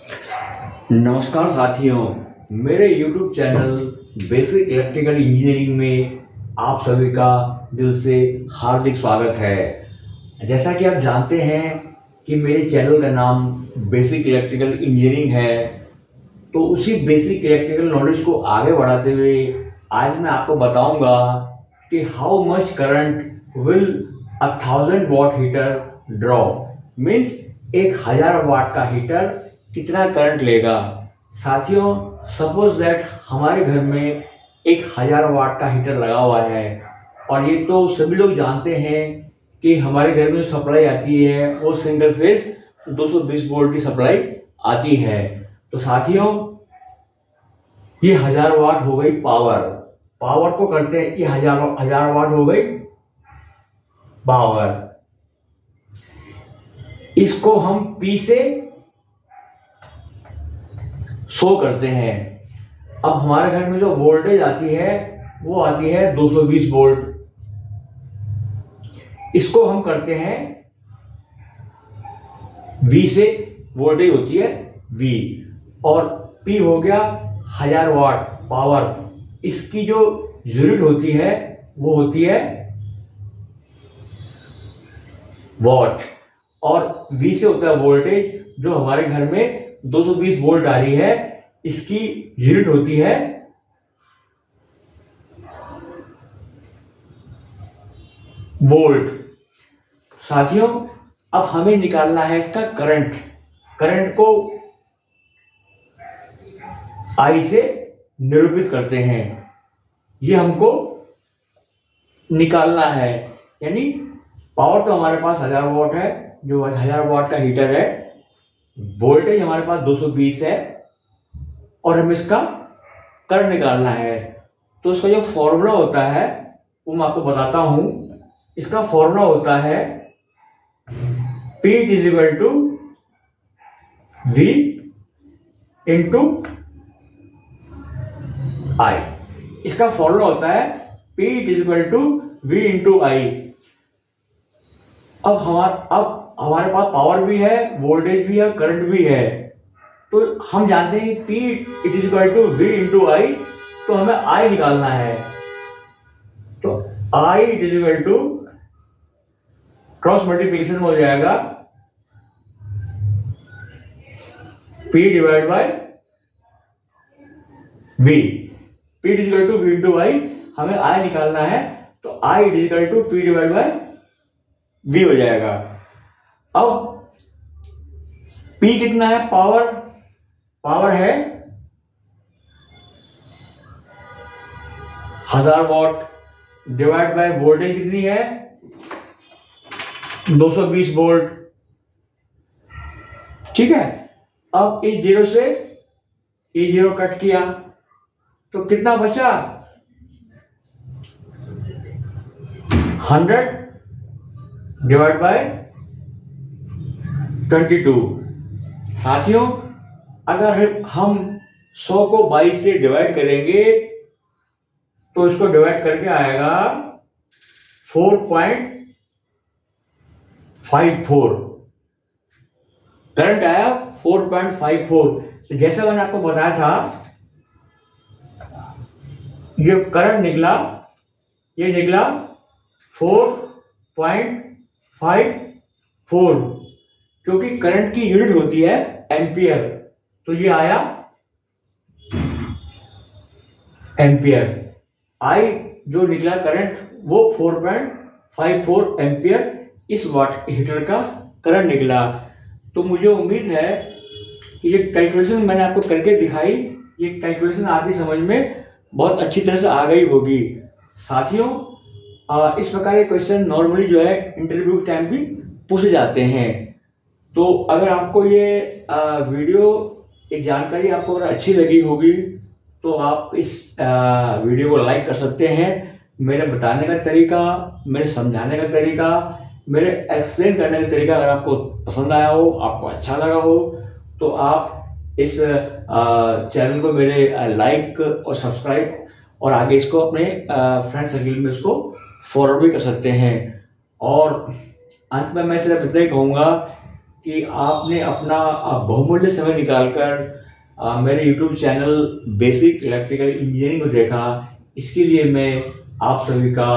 नमस्कार साथियों, मेरे YouTube channel basic electrical engineering में आप सभी का दिल से हार्दिक स्वागत है। जैसा कि आप जानते हैं कि मेरे चैनल का नाम बेसिक इलेक्ट्रिकल इंजीनियरिंग है, तो उसी बेसिक इलेक्ट्रिकल नॉलेज को आगे बढ़ाते हुए आज मैं आपको बताऊंगा कि how much current will 1000 what heater draw. Means 1000 वाट का हीटर कितना करंट लेगा। साथियों, सपोज दैट हमारे घर में 1000 वाट का हीटर लगा हुआ है और ये तो सभी लोग जानते हैं कि हमारे घर में सप्लाई आती है वो सिंगल फेज 220 वोल्ट की सप्लाई आती है। तो साथियों, ये 1000 वाट हो गई पावर को करते हैं, ये 1000 वाट हो गई पावर। इसको हम P से शो करते हैं। अब हमारे घर में जो वोल्टेज आती है वो आती है 220 वोल्ट। इसको हम करते हैं V से, वोल्टेज होती है V, और P हो गया 1000 वाट पावर। इसकी जो यूनिट होती है वो होती है वॉट, और V से होता है वोल्टेज। जो हमारे घर में 220 वोल्ट आ रही है, इसकी यूनिट होती है वोल्ट। साथियों, अब हमें निकालना है इसका करंट को I से निरूपित करते हैं, ये हमको निकालना है। यानी पावर तो हमारे पास 1000 वॉट है, जो 1000 वॉट का हीटर है, वोल्टेज हमारे पास 220 है और हमें इसका करंट निकालना है। तो इसका जो फॉर्मूला होता है वो मैं आपको बताता हूं। इसका फॉर्मूला होता है P = V × I। इसका फॉर्मूला होता है P = V × I। अब हमारे पास पावर भी है, वोल्टेज भी है, करंट भी है। तो हम जानते हैं P = V × I, तो हमें I निकालना है। तो I = क्रॉस मल्टीप्लिकेशन में हो जाएगा P / V। P = V × I, हमें I निकालना है, तो I = P / V हो जाएगा। अब P कितना है? पावर है 1000 वॉट, डिवाइड बाय वोल्टेज कितनी है? 220 वोल्ट। ठीक है। अब इस 0 से ये 0 कट किया तो कितना बचा? 100 डिवाइड बाय 22। साथियों, अगर हम 100 को 22 से डिवाइड करेंगे तो इसको डिवाइड करके आएगा 4.54। करंट आया 4.54। तो जैसा मैंने आपको बताया था, ये करंट निकला, ये निकला 4.54, क्योंकि करंट की यूनिट होती है एम्पियर। तो ये आया एम्पियर। I जो निकला करंट वो 4.54 एम्पियर इस वाट हीटर का करंट निकला। तो मुझे उम्मीद है कि ये कैलकुलेशन मैंने आपको करके दिखाई, ये कैलकुलेशन आपकी समझ में बहुत अच्छी तरह से आ गई होगी। साथियों, इस प्रकार के क्वेश्चन नॉर्मली जो है इंटरव्यू के टाइम भी पूछे जाते हैं। तो अगर आपको ये वीडियो, एक जानकारी आपको अगर अच्छी लगी होगी तो आप इस वीडियो को लाइक कर सकते हैं। मेरे बताने का तरीका, मेरे समझाने का तरीका, मेरे एक्सप्लेन करने का तरीका अगर आपको पसंद आया हो, आपको अच्छा लगा हो, तो आप इस चैनल को मेरे लाइक और सब्सक्राइब और आगे इसको अपने फ्रेंड सर्किल में इसको फॉरवर्ड भी कर सकते हैं। और अंत में मैं सिर्फ इतना ही कहूँगा कि आपने अपना बहुमूल्य समय निकालकर मेरे YouTube channel basic electrical engineering को देखा। इसके लिए मैं आप सभी का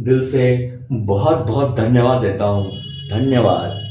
दिल से बहुत बहुत धन्यवाद देता हूँ। धन्यवाद।